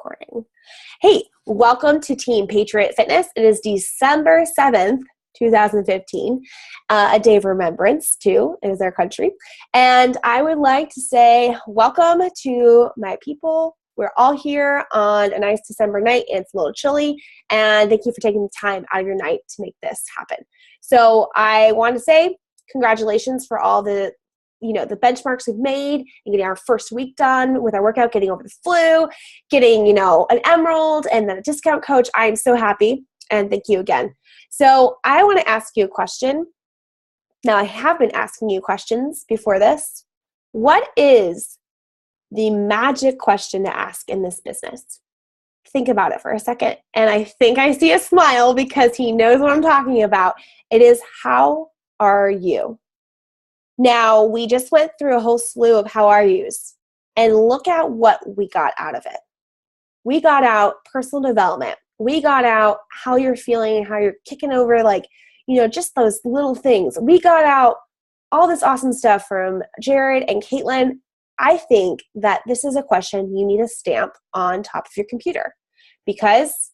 recording. Hey, welcome to Team Patriot Fitness. It is December 7th, 2015, a day of remembrance too, is our country. And I would like to say welcome to my people. We're all here on a nice December night. It's a little chilly, and thank you for taking the time out of your night to make this happen. So I want to say congratulations for all the benchmarks we've made and getting our first week done with our workout, getting over the flu, getting, an emerald and then a discount coach. I'm so happy, and thank you again. So I want to ask you a question. Now, I have been asking you questions before this. What is the magic question to ask in this business? Think about it for a second. And I think I see a smile because he knows what I'm talking about. It is, how are you? Now, we just went through a whole slew of how are yous, and look at what we got out of it. We got out personal development. We got out how you're feeling and how you're kicking over, just those little things. We got out all this awesome stuff from Jared and Caitlin. I think that this is a question you need to stamp on top of your computer, because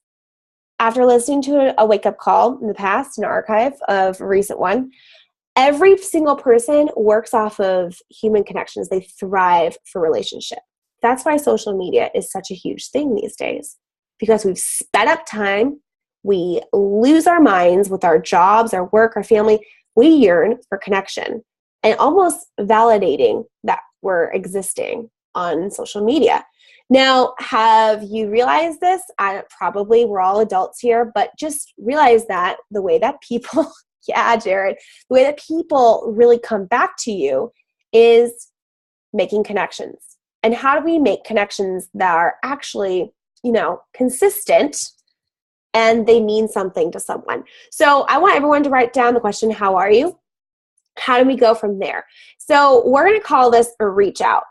after listening to a wake-up call in the past, an archive of a recent one, every single person works off of human connections. They thrive for relationship. That's why social media is such a huge thing these days, because we've sped up time. We lose our minds with our jobs, our work, our family. We yearn for connection and almost validating that we're existing on social media. Now, have you realized this? Probably we're all adults here, but just realize that the way that people yeah, Jared, the way that people really come back to you is making connections. And how do we make connections that are actually, consistent and they mean something to someone? So I want everyone to write down the question, how are you? How do we go from there? So we're going to call this a reach out.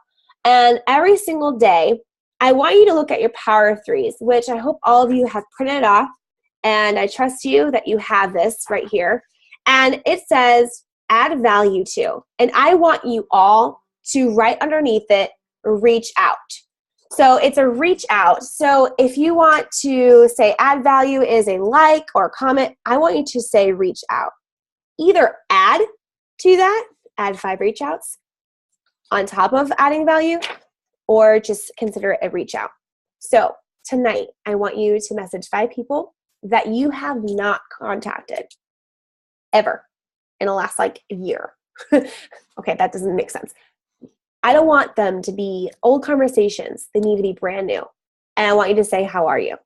And every single day, I want you to look at your power of threes, which I hope all of you have printed off. And I trust you that you have this right here. And it says, add value to. And I want you all to write underneath it, reach out. So it's a reach out. So if you want to say add value is a like or a comment, I want you to say reach out. Either add to that, add 5 reach outs on top of adding value, or just consider it a reach out. So tonight, I want you to message 5 people that you have not contacted ever in the last year. Okay, that doesn't make sense. I don't want them to be old conversations. They need to be brand new. And I want you to say, how are you?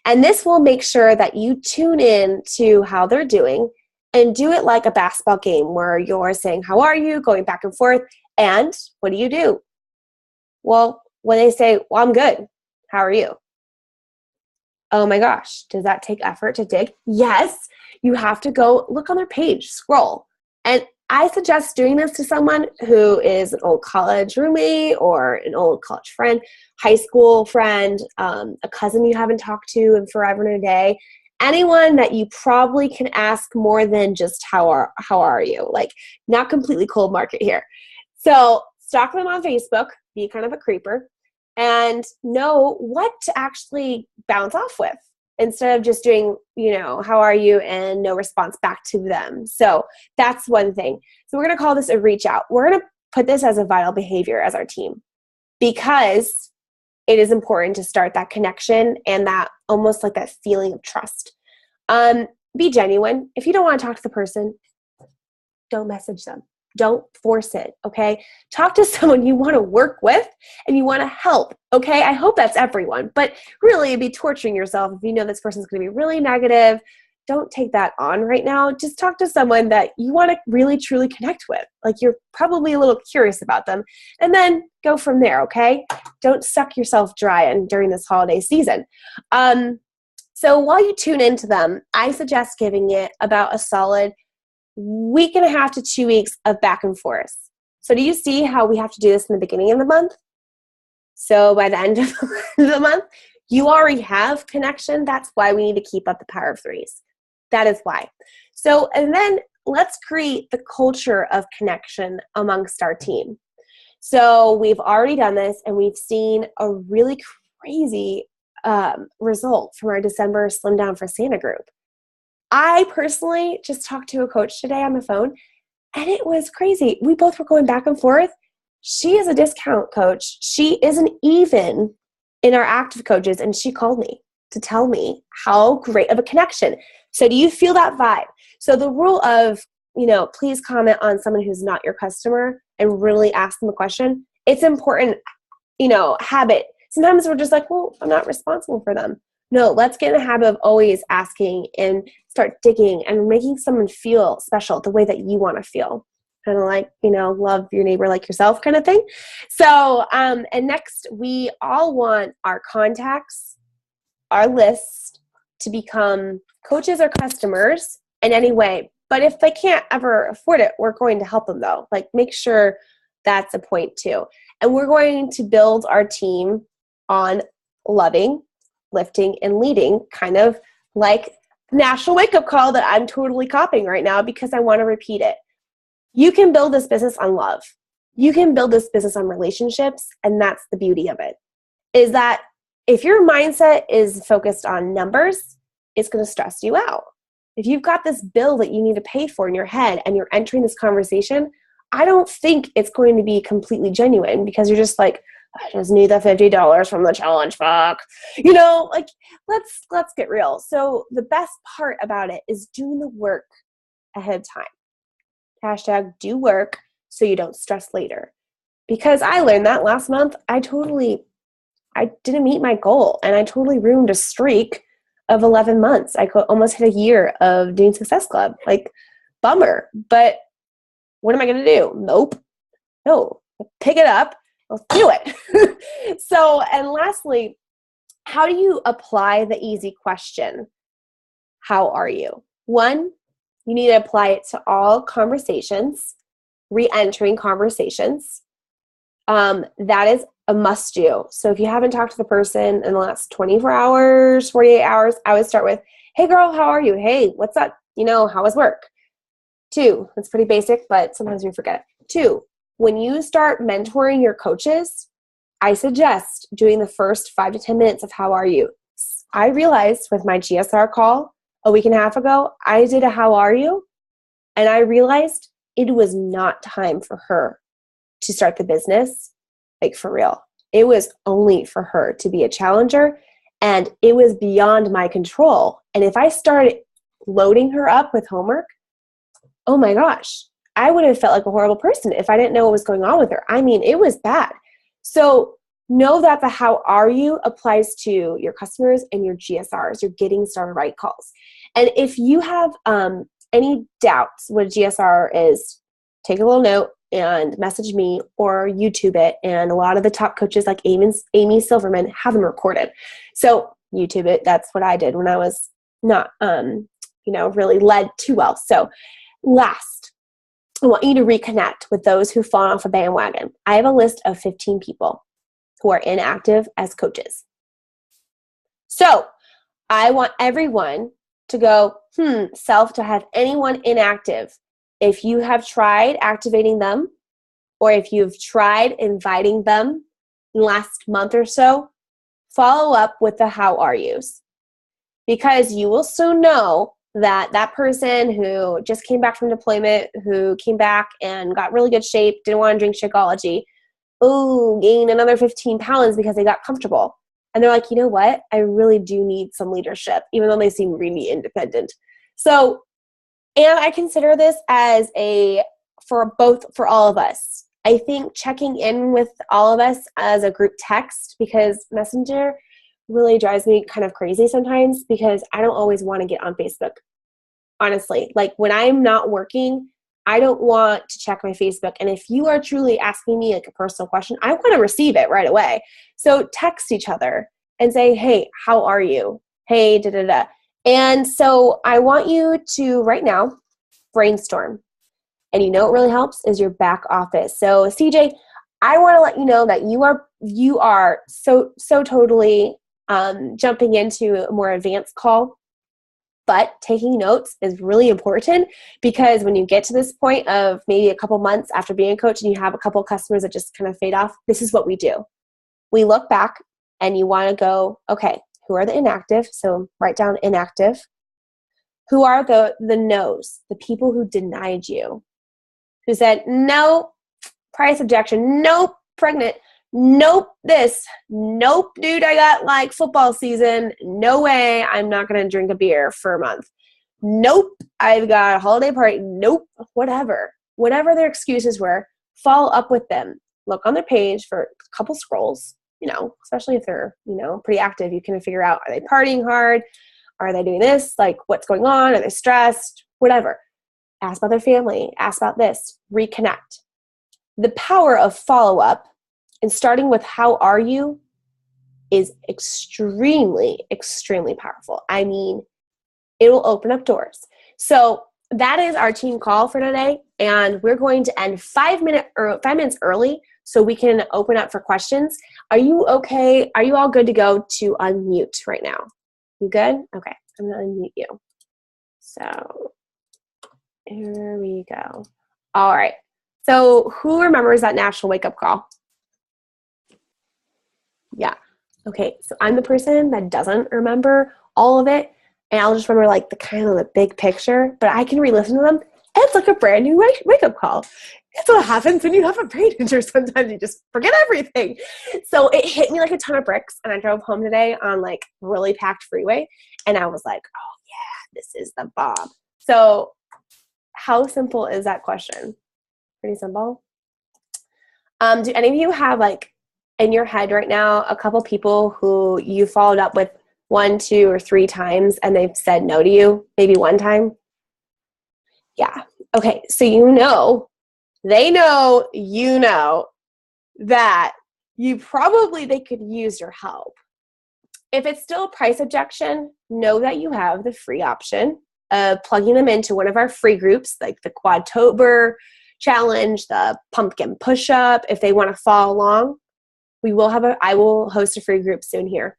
And this will make sure that you tune in to how they're doing and do it like a basketball game where you're saying, how are you? Going back and forth. And what do you do? Well, when they say, well, I'm good. How are you? Oh my gosh, does that take effort to dig? Yes, you have to go look on their page, scroll. And I suggest doing this to someone who is an old college roommate or an old college friend, high school friend, a cousin you haven't talked to in forever and a day, anyone that you probably can ask more than just how are you? Not completely cold market here. So stalk them on Facebook, be kind of a creeper, and know what to actually bounce off with instead of just doing, how are you and no response back to them. So that's one thing. So we're going to call this a reach out. We're going to put this as a vital behavior as our team, because it is important to start that connection and that almost like that feeling of trust. Be genuine. If you don't want to talk to the person, don't message them. Don't force it, okay? Talk to someone you want to work with and you want to help, okay? I hope that's everyone, but really it'd be torturing yourself if you know this person's going to be really negative. Don't take that on right now. Just talk to someone that you want to really, truly connect with. You're probably a little curious about them, and then go from there, okay? Don't suck yourself dry during this holiday season. So while you tune into them, I suggest giving it about a solid week and a half to 2 weeks of back and forth. So do you see how we have to do this in the beginning of the month? So by the end of the month, you already have connection. That's why we need to keep up the power of threes. That is why. So, and then let's create the culture of connection amongst our team. So we've already done this, and we've seen a really crazy result from our December Slim Down for Santa group. I personally just talked to a coach today on the phone, and it was crazy. We both were going back and forth. She is a discount coach. She isn't even in our active coaches, and she called me to tell me how great of a connection. So do you feel that vibe? So the rule of, please comment on someone who's not your customer and really ask them a question. It's important, habit. Sometimes we're just like, well, I'm not responsible for them. No, let's get in the habit of always asking and start digging and making someone feel special the way that you want to feel. Kind of like, love your neighbor like yourself kind of thing. So, and next, we all want our contacts, our list to become coaches or customers in any way. But if they can't ever afford it, we're going to help them though. Like, make sure that's a point too. And we're going to build our team on loving, lifting, and leading, kind of like the national wake-up call that I'm totally copying right now because I want to repeat it. You can build this business on love. You can build this business on relationships, and that's the beauty of it, is that if your mindset is focused on numbers, it's going to stress you out. If you've got this bill that you need to pay for in your head and you're entering this conversation, I don't think it's going to be completely genuine because you're just like, I just need the $50 from the challenge, fuck. Let's get real. So the best part about it is doing the work ahead of time. Hashtag do work so you don't stress later. Because I learned that last month, I didn't meet my goal and I totally ruined a streak of 11 months. I almost hit a year of doing Success Club. Like, bummer. But what am I going to do? Nope. No. Pick it up. Let's do it. So, and lastly, how do you apply the easy question? How are you? One, you need to apply it to all conversations, re-entering conversations. That is a must do. So if you haven't talked to the person in the last 24 hours, 48 hours, I would start with, hey girl, how are you? Hey, what's up? How was work? 2, that's pretty basic, but sometimes we forget. 2, when you start mentoring your coaches, I suggest doing the first 5 to 10 minutes of how are you. I realized with my GSR call a week and a half ago, I did a how are you, and I realized it was not time for her to start the business, like for real. It was only for her to be a challenger, and it was beyond my control. And if I started loading her up with homework, oh my gosh, I would have felt like a horrible person if I didn't know what was going on with her. I mean, it was bad. So know that the how are you applies to your customers and your GSRs, your getting started right calls. And if you have any doubts what a GSR is, take a little note and message me or YouTube it. And a lot of the top coaches like Amy Silverman have them recorded. So YouTube it. That's what I did when I was not, really led too well. So last, I want you to reconnect with those who've fallen off a bandwagon. I have a list of 15 people who are inactive as coaches. So I want everyone to go, self, to have anyone inactive. If you have tried activating them, or if you've tried inviting them in the last month or so, follow up with the how are yous. Because you will soon know that that person who just came back from deployment, who came back and got really good shape, didn't want to drink Shakeology, gained another 15 pounds because they got comfortable. And they're like, you know what? I really do need some leadership, even though they seem really independent. So, and I consider this as for all of us. I think checking in with all of us as a group text, because Messenger really drives me kind of crazy sometimes because I don't always want to get on Facebook. Honestly, like when I'm not working, I don't want to check my Facebook. And if you are truly asking me like a personal question, I want to receive it right away. So text each other and say, hey, how are you? Hey, da-da-da. And so I want you to right now brainstorm. And what really helps is your back office. So CJ, I want to let you know that you are so totally jumping into a more advanced call. But taking notes is really important because when you get to this point of maybe a couple months after being a coach and you have a couple of customers that just kind of fade off, this is what we do. We look back and you want to go, okay, Who are the inactive? So write down inactive. Who are the no's? The people who denied you, who said, no, price objection, nope, pregnant, nope, this, nope, dude, I got like football season, no way, I'm not going to drink a beer for a month. Nope, I've got a holiday party, nope, whatever their excuses were, follow up with them. Look on their page for a couple scrolls, especially if they're, pretty active, you can figure out, are they partying hard? Are they doing this? Like, what's going on? Are they stressed? Whatever. Ask about their family. Ask about this. Reconnect. The power of follow-up and starting with how are you is extremely, extremely powerful. I mean, it will open up doors. So that is our team call for today. And we're going to end 5 minutes early so we can open up for questions. Are you okay? Are you all good to go to unmute right now? You good? Okay. I'm going to unmute you. So here we go. All right. So who remembers that national wake-up call? Yeah. Okay. So I'm the person that doesn't remember all of it. And I'll just remember like the kind of the big picture. But I can re-listen to them. It's like a brand new wake-up call. It's what happens when you have a brain injury. Sometimes you just forget everything. So it hit me like a ton of bricks. And I drove home today on like really packed freeway. And I was like, oh yeah, this is the bomb. So how simple is that question? Pretty simple. Do any of you have like in your head right now a couple people who you followed up with 1, 2, or 3 times and they've said no to you? Maybe one time? Yeah. Okay. So they know that they could use your help. If it's still a price objection, know that you have the free option of plugging them into one of our free groups, like the Quadtober Challenge, the Pumpkin Push-Up. If they want to follow along, I will host a free group soon here.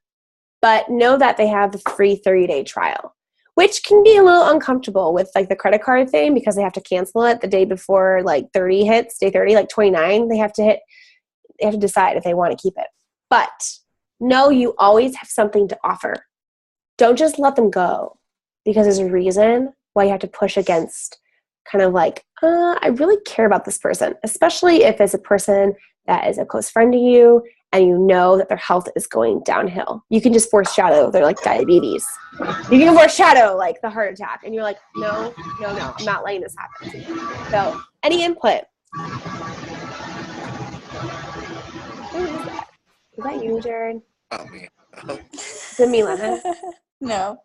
But know that they have the free 30-day trial, which can be a little uncomfortable with like the credit card thing because they have to cancel it the day before like 30 hits, day 30, like 29, they have to decide if they want to keep it. But know you always have something to offer. Don't just let them go because there's a reason why you have to push against kind of like, I really care about this person, especially if it's a person that is a close friend to you and you know that their health is going downhill. You can just foreshadow their like diabetes. You can foreshadow like the heart attack and you're like, no, I'm not letting this happen. So any input? Who is that? Is that you, Jared? Oh, me. Is it Milena? No,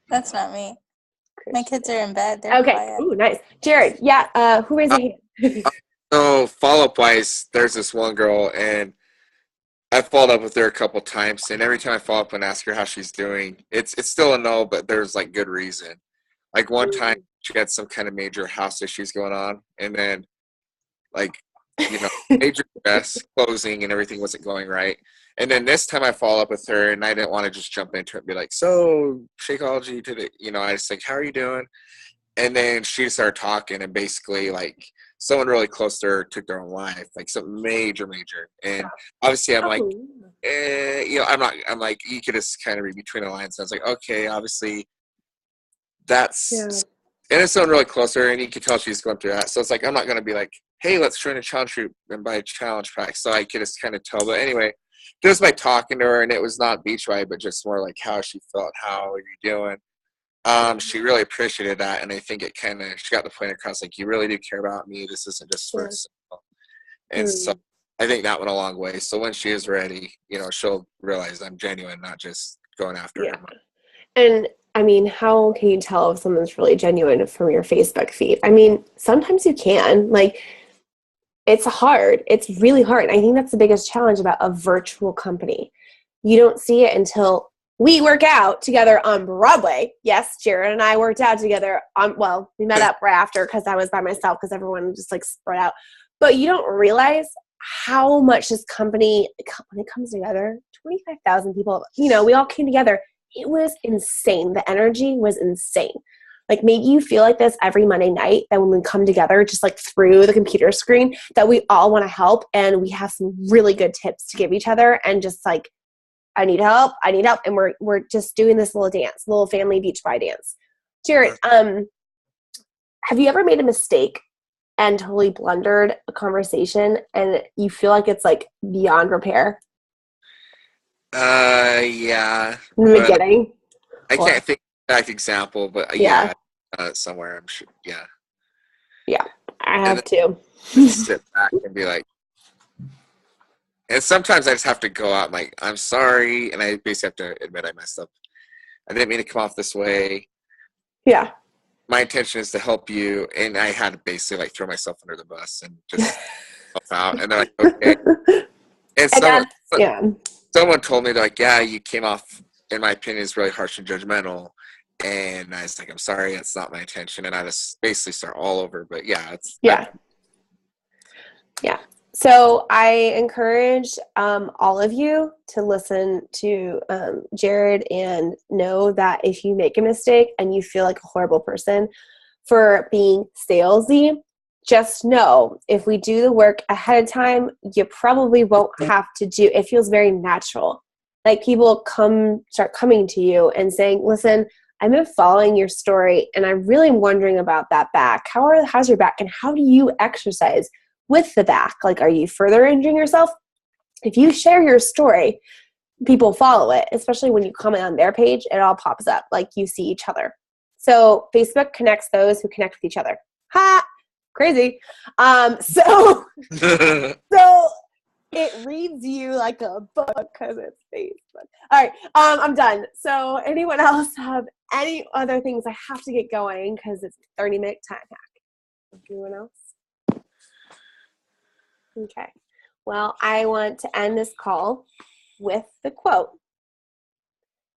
that's not me. My kids are in bed. They're okay. quiet. Ooh, nice. Jared, yeah, who raised their hand? So follow-up wise, there's this one girl, and I've followed up with her a couple times, and every time I follow up and ask her how she's doing, it's still a no, but there's like good reason. Like one time she had some kind of major house issues going on, and then like, major stress, closing, and everything wasn't going right. And then this time I follow up with her, and I didn't want to just jump into it and be like, so Shakeology today, I just like, how are you doing? And then she started talking, and basically like someone really close to her took their own life, like something major. And obviously I'm like, I'm like, you could just kind of read between the lines. I was like, okay, obviously that's, and it's someone really close to her, and you could tell she's going through that. So it's like, I'm not going to be like, hey, let's join a challenge group and buy a challenge pack. So I could just kind of tell. But anyway, just by talking to her, and it was not beachwide, but just more like how she felt, how are you doing? She really appreciated that, and I think it kind of, she got the point across, like, you really do care about me. This isn't just for herself. And so I think that went a long way. So when she is ready, she'll realize I'm genuine, not just going after her. And I mean, how can you tell if someone's really genuine from your Facebook feed? I mean, sometimes you can. Like, it's hard. It's really hard. I think that's the biggest challenge about a virtual company. You don't see it until we work out together on Broadway. Yes, Jared and I worked out together. We met up right after because I was by myself because everyone just like spread out. But you don't realize how much this company, when it comes together, 25,000 people, we all came together. It was insane. The energy was insane. Like, maybe you feel like this every Monday night, that when we come together, just like through the computer screen, that we all want to help and we have some really good tips to give each other and just like I need help. I need help. And we're just doing this little dance, little family beach body dance. Jared, have you ever made a mistake and totally blundered a conversation and you feel like it's like beyond repair? Yeah. In the beginning? I can't think of the exact example, but yeah, somewhere I'm sure. Yeah. Yeah, I have too. Sit back and be like, and sometimes I just have to go out and like, I'm sorry, and I basically have to admit I messed up. I didn't mean to come off this way. Yeah. My intention is to help you, and I had to basically like throw myself under the bus and just help out. And they're like, okay. And someone told me, they're like, yeah, you came off, in my opinion, is really harsh and judgmental. And I was like, I'm sorry, that's not my intention. And I just basically start all over. But yeah, yeah. So I encourage all of you to listen to Jared and know that if you make a mistake and you feel like a horrible person for being salesy, just know if we do the work ahead of time, you probably won't have to do. It feels very natural. Like people start coming to you and saying, listen, I've been following your story and I'm really wondering about that back. How's your back and how do you exercise with the back? Like, are you further injuring yourself? If you share your story, people follow it, especially when you comment on their page, it all pops up like you see each other. So Facebook connects those who connect with each other. Ha! Crazy. So it reads you like a book because it's Facebook. All right, I'm done. So anyone else have any other things? I have to get going because it's a 30-minute time hack. Anyone else? Okay. Well, I want to end this call with the quote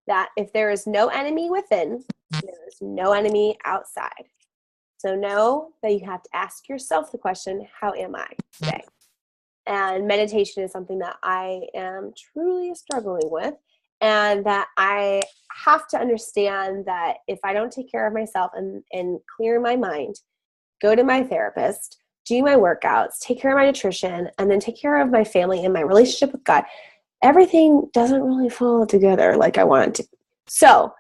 that if there is no enemy within, there is no enemy outside. So know that you have to ask yourself the question, how am I today? And meditation is something that I am truly struggling with, and that I have to understand that if I don't take care of myself and clear my mind, go to my therapist, do my workouts, take care of my nutrition, and then take care of my family and my relationship with God, everything doesn't really fall together like I want it to. So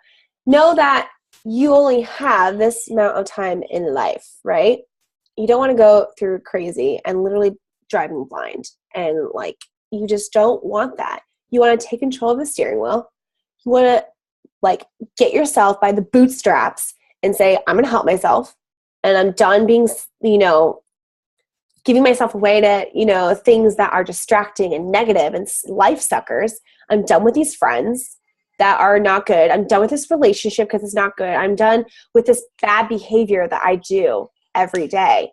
know that you only have this amount of time in life, right? You don't want to go through crazy and literally driving blind. And like, you just don't want that. You want to take control of the steering wheel. You want to like get yourself by the bootstraps and say, I'm going to help myself. And I'm done being, giving myself away to, things that are distracting and negative and life suckers. I'm done with these friends that are not good. I'm done with this relationship because it's not good. I'm done with this bad behavior that I do every day.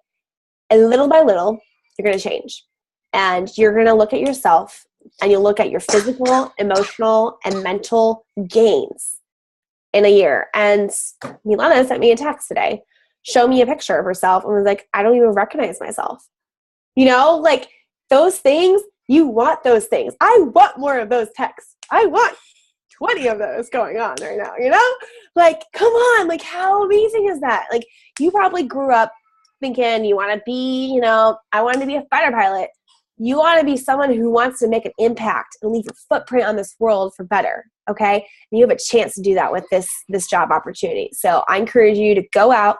And little by little, you're going to change. And you're going to look at yourself and you'll look at your physical, emotional, and mental gains in a year. And Milana sent me a text today, showed me a picture of herself and was like, I don't even recognize myself. Like those things, you want those things. I want more of those texts. I want 20 of those going on right now, Like, come on, like how amazing is that? Like you probably grew up thinking you want to be, I wanted to be a fighter pilot. You want to be someone who wants to make an impact and leave a footprint on this world for better, okay? And you have a chance to do that with this job opportunity. So I encourage you to go out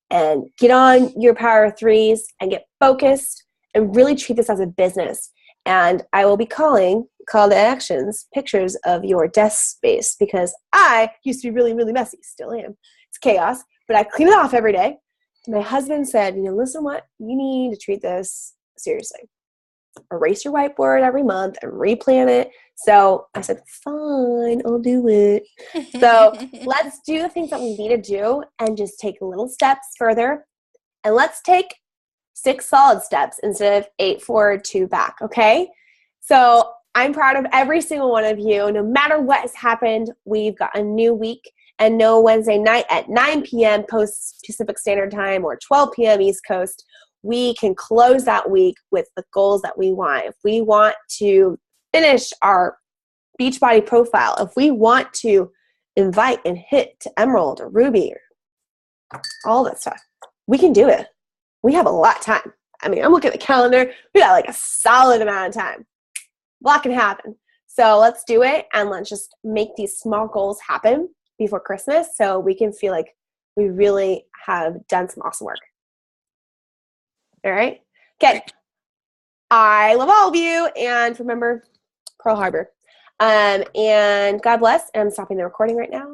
and get on your power threes and get focused and really treat this as a business. And I will be calling call to actions pictures of your desk space because I used to be really, really messy. Still am. It's chaos, but I clean it off every day. My husband said, listen, what? You need to treat this seriously. Erase your whiteboard every month and replan it. So I said, fine, I'll do it. So let's do the things that we need to do and just take little steps further. And let's take 6 solid steps instead of 8 forward, 2 back, okay? So I'm proud of every single one of you. No matter what has happened, we've got a new week. And no Wednesday night at 9 p.m. post Pacific Standard Time or 12 p.m. East Coast, we can close that week with the goals that we want. If we want to finish our Beachbody profile, if we want to invite and hit to Emerald or Ruby or all that stuff, we can do it. We have a lot of time. I'm looking at the calendar. We got like a solid amount of time. A lot can happen. So let's do it, and let's just make these small goals happen before Christmas so we can feel like we really have done some awesome work. All right? Okay. I love all of you, and remember, Pearl Harbor. And God bless. I'm stopping the recording right now.